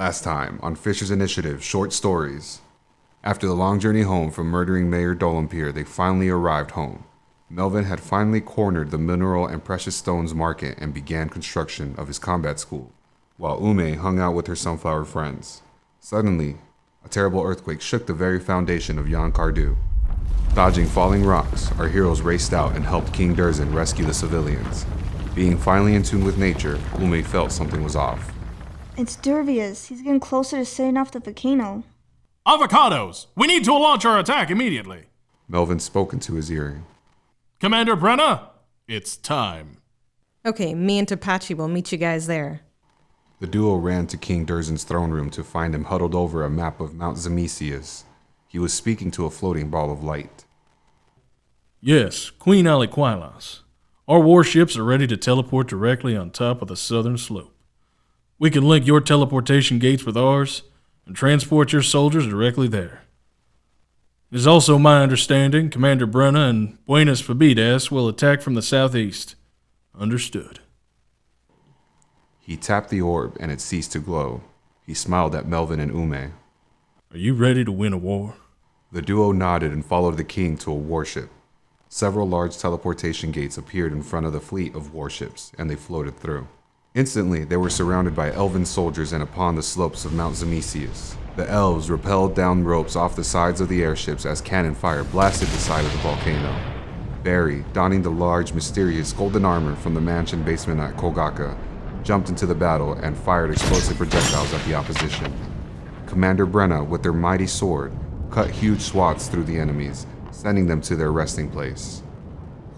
Last time on Fissure's Initiative Short Stories. After the long journey home from murdering Mayor Dolampir, they finally arrived home. Melvin had finally cornered the mineral and precious stones market and began construction of his combat school, while Ume hung out with her sunflower friends. Suddenly, a terrible earthquake shook the very foundation of Yan Kardu. Dodging falling rocks, our heroes raced out and helped King Durzen rescue the civilians. Being finally in tune with nature, Ume felt something was off. It's Durvius. He's getting closer to setting off the volcano. Avocados! We need to launch our attack immediately! Melvin spoke into his ear. Commander Brenna, it's time. Okay, me and Tapachi will meet you guys there. The duo ran to King Durzen's throne room to find him huddled over a map of Mount Zamesius. He was speaking to a floating ball of light. Yes, Queen Aliquilas. Our warships are ready to teleport directly on top of the southern slope. We can link your teleportation gates with ours and transport your soldiers directly there. It is also my understanding Commander Brenna and Buenas Fabidas will attack from the southeast. Understood. He tapped the orb and it ceased to glow. He smiled at Melvin and Ume. Are you ready to win a war? The duo nodded and followed the king to a warship. Several large teleportation gates appeared in front of the fleet of warships, and they floated through. Instantly, they were surrounded by elven soldiers and upon the slopes of Mount Zamesius. The elves rappelled down ropes off the sides of the airships as cannon fire blasted the side of the volcano. Barry, donning the large, mysterious golden armor from the mansion basement at Kogaka, jumped into the battle and fired explosive projectiles at the opposition. Commander Brenna, with their mighty sword, cut huge swaths through the enemies, sending them to their resting place.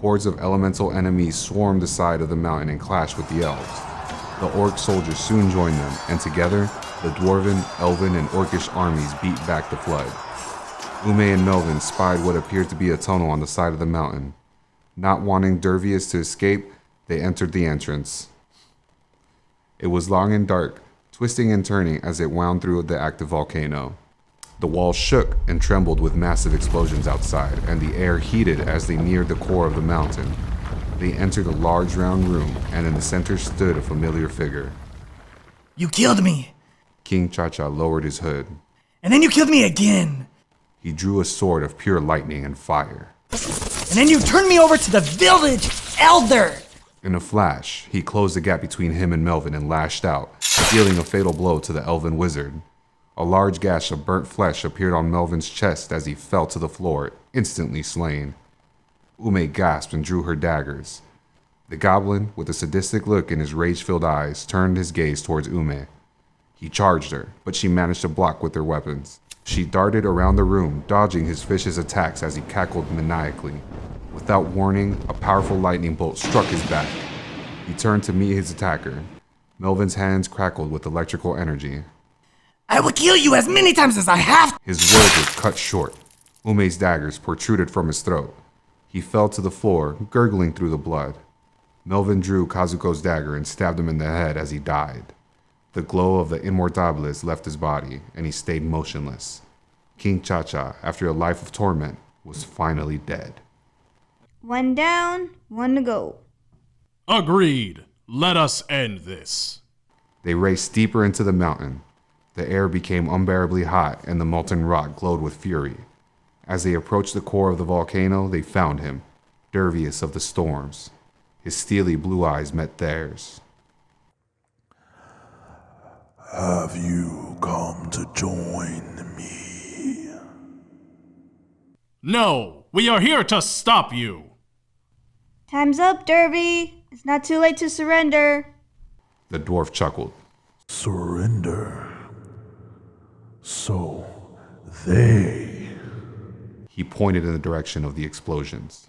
Hordes of elemental enemies swarmed the side of the mountain and clashed with the elves. The orc soldiers soon joined them, and together, the dwarven, elven, and orcish armies beat back the flood. Ume and Melvin spied what appeared to be a tunnel on the side of the mountain. Not wanting Durvius to escape, they entered the entrance. It was long and dark, twisting and turning as it wound through the active volcano. The walls shook and trembled with massive explosions outside, and the air heated as they neared the core of the mountain. They entered a large round room, and in the center stood a familiar figure. You killed me! King Cha-Cha lowered his hood. And then you killed me again! He drew a sword of pure lightning and fire. And then you turned me over to the village elder! In a flash, he closed the gap between him and Melvin and lashed out, dealing a fatal blow to the elven wizard. A large gash of burnt flesh appeared on Melvin's chest as he fell to the floor, instantly slain. Ume gasped and drew her daggers. The goblin, with a sadistic look in his rage-filled eyes, turned his gaze towards Ume. He charged her, but she managed to block with her weapons. She darted around the room, dodging his vicious attacks as he cackled maniacally. Without warning, a powerful lightning bolt struck his back. He turned to meet his attacker. Melvin's hands crackled with electrical energy. I will kill you as many times as I have! His words were cut short. Ume's daggers protruded from his throat. He fell to the floor, gurgling through the blood. Melvin drew Kazuko's dagger and stabbed him in the head as he died. The glow of the Immortabilis left his body, and he stayed motionless. King Cha-Cha, after a life of torment, was finally dead. One down, one to go. Agreed. Let us end this. They raced deeper into the mountain. The air became unbearably hot, and the molten rock glowed with fury. As they approached the core of the volcano, they found him, Durvius of the Storms. His steely blue eyes met theirs. Have you come to join me? No, we are here to stop you. Time's up, Derby. It's not too late to surrender. The dwarf chuckled. Surrender. So they He pointed in the direction of the explosions.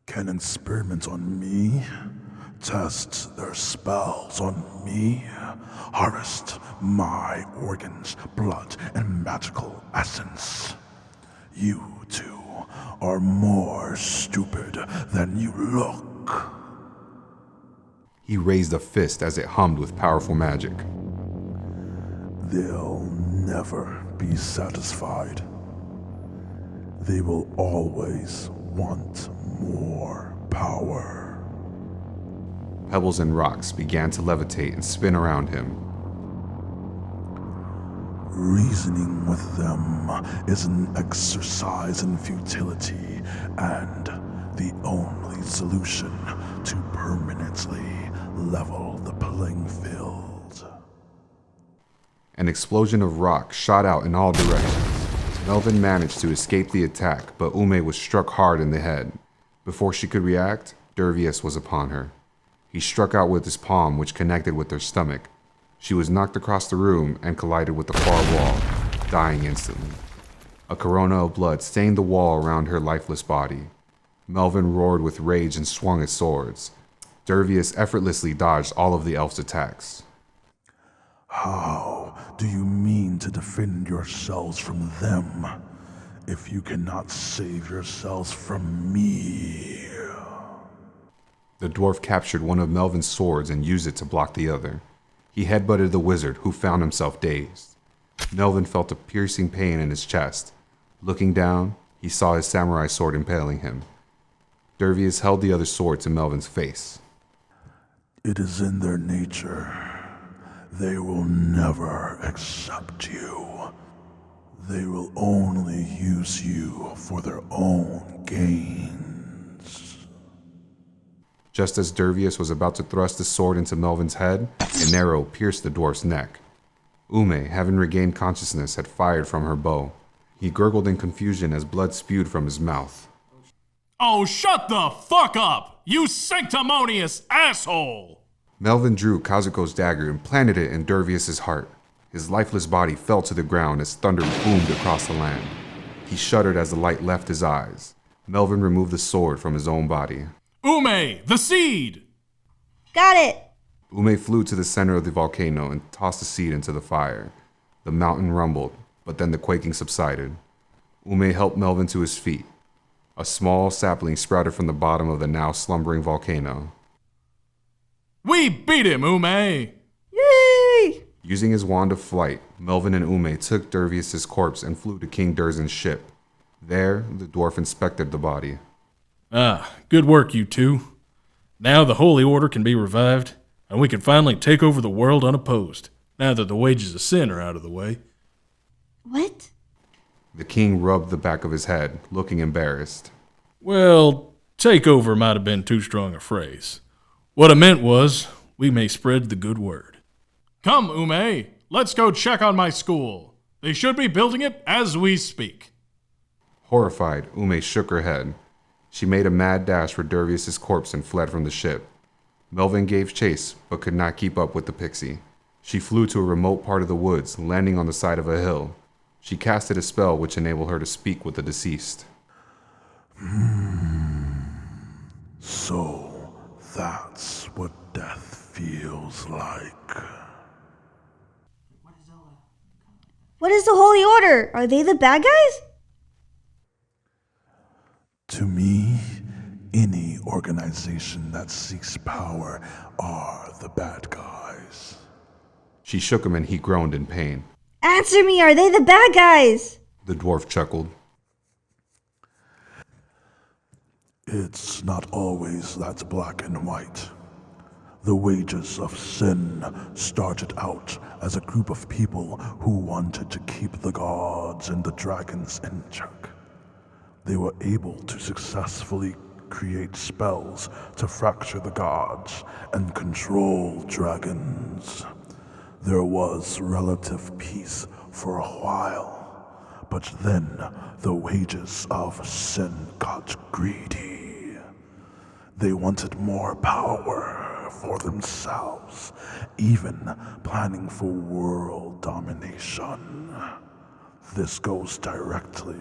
can experiment on me, test their spells on me, harvest my organs, blood, and magical essence. You two are more stupid than you look. He raised a fist as it hummed with powerful magic. They'll never be satisfied. They will always want more power. Pebbles and rocks began to levitate and spin around him. reasoning with them is an exercise in futility and the only solution to permanently level the playing field. An explosion of rock shot out in all directions. Melvin managed to escape the attack, but Ume was struck hard in the head. Before she could react, Durzen was upon her. He struck out with his palm, which connected with her stomach. She was knocked across the room and collided with the far wall, dying instantly. A corona of blood stained the wall around her lifeless body. Melvin roared with rage and swung his swords. Durzen effortlessly dodged all of the elf's attacks. How do you mean to defend yourselves from them if you cannot save yourselves from me? The dwarf captured one of Melvin's swords and used it to block the other. He headbutted the wizard, who found himself dazed. Melvin felt a piercing pain in his chest. Looking down, he saw his samurai sword impaling him. Durzen held the other sword to Melvin's face. It is in their nature. They will never accept you. They will only use you for their own gains. Just as Durzen was about to thrust the sword into Melvin's head, an arrow pierced the dwarf's neck. Ume, having regained consciousness, had fired from her bow. He gurgled in confusion as blood spewed from his mouth. Oh, shut the fuck up, you sanctimonious asshole! Melvin drew Kazuko's dagger and planted it in Durzen's heart. His lifeless body fell to the ground as thunder boomed across the land. He shuddered as the light left his eyes. Melvin removed the sword from his own body. Ume, the seed! Got it! Ume flew to the center of the volcano and tossed the seed into the fire. The mountain rumbled, but then the quaking subsided. Ume helped Melvin to his feet. A small sapling sprouted from the bottom of the now slumbering volcano. We beat him, Ume! Yay! Using his wand of flight, Melvin and Ume took Durzen's corpse and flew to King Durzen's ship. There, the dwarf inspected the body. Ah, good work, you two. Now the Holy Order can be revived, and we can finally take over the world unopposed, now that the wages of sin are out of the way. What? The king rubbed the back of his head, looking embarrassed. Well, take over might have been too strong a phrase. What I meant was, we may spread the good word. Come, Ume, let's go check on my school. They should be building it as we speak. Horrified, Ume shook her head. She made a mad dash for Durzen's corpse and fled from the ship. Melvin gave chase, but could not keep up with the pixie. She flew to a remote part of the woods, landing on the side of a hill. She casted a spell which enabled her to speak with the deceased. So that's what death feels like. What is the Holy Order? Are they the bad guys? To me, any organization that seeks power are the bad guys. She shook him and he groaned in pain. Answer me, are they the bad guys? The dwarf chuckled. It's not always that black and white. The wages of sin started out as a group of people who wanted to keep the gods and the dragons in check. They were able to successfully create spells to fracture the gods and control dragons. There was relative peace for a while, but then the wages of sin got greedy. They wanted more power for themselves, even planning for world domination. This goes directly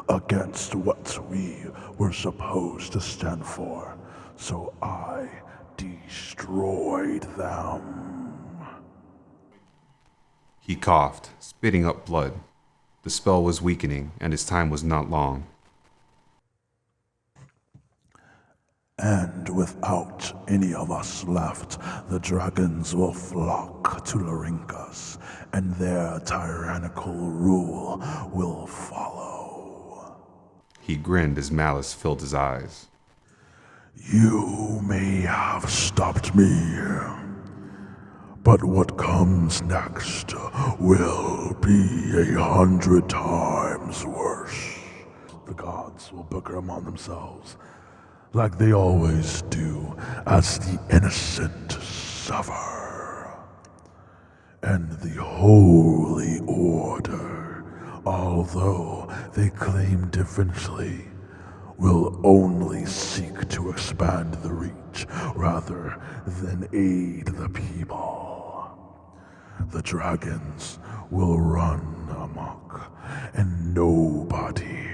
against what we were supposed to stand for, so I destroyed them. He coughed, spitting up blood. The spell was weakening, and his time was not long. And without any of us left, the dragons will flock to Larinkas, and their tyrannical rule will follow. He grinned as malice filled his eyes. You may have stopped me, But what comes next will be 100 times worse. The gods will booker among themselves, like they always do, as the innocent suffer. And the Holy Order, although they claim differently, will only seek to expand the reach rather than aid the people. The dragons will run amok, and nobody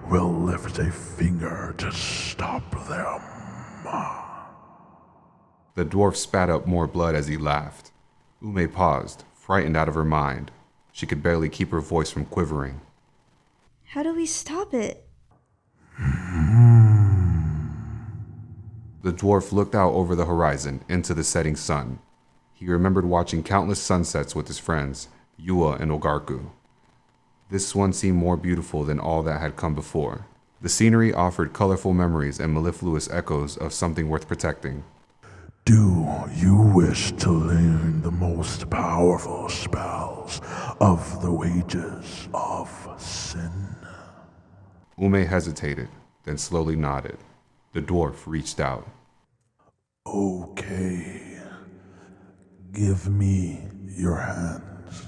will lift a finger to stop them. The dwarf spat up more blood as he laughed. Ume paused, frightened out of her mind. She could barely keep her voice from quivering. How do we stop it? The dwarf looked out over the horizon, into the setting sun. He remembered watching countless sunsets with his friends, Yua and Ogarku. This one seemed more beautiful than all that had come before. The scenery offered colorful memories and mellifluous echoes of something worth protecting. Do you wish to learn the most powerful spells of the wages of sin? Ume hesitated, then slowly nodded. The dwarf reached out. Okay. Give me your hands.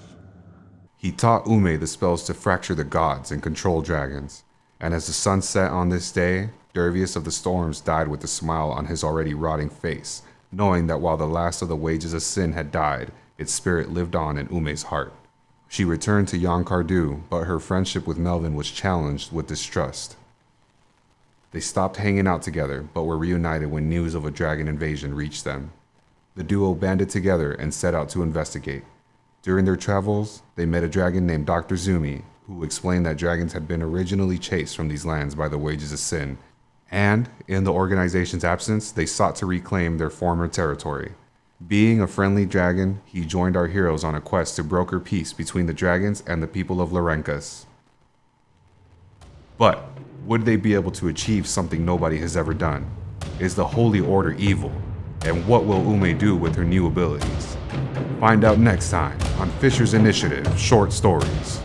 He taught Ume the spells to fracture the gods and control dragons. And as the sun set on this day, Dervius of the Storms died with a smile on his already rotting face, knowing that while the last of the wages of sin had died, its spirit lived on in Ume's heart. She returned to Yon Cardu, but her friendship with Melvin was challenged with distrust. They stopped hanging out together, but were reunited when news of a dragon invasion reached them. The duo banded together and set out to investigate. During their travels, they met a dragon named Dr. Zumi, who explained that dragons had been originally chased from these lands by the wages of sin, and, in the organization's absence, they sought to reclaim their former territory. Being a friendly dragon, he joined our heroes on a quest to broker peace between the dragons and the people of Larenkas. But would they be able to achieve something nobody has ever done? Is the Holy Order evil? And what will Ume do with her new abilities? Find out next time on Fissure's Initiative Short Stories.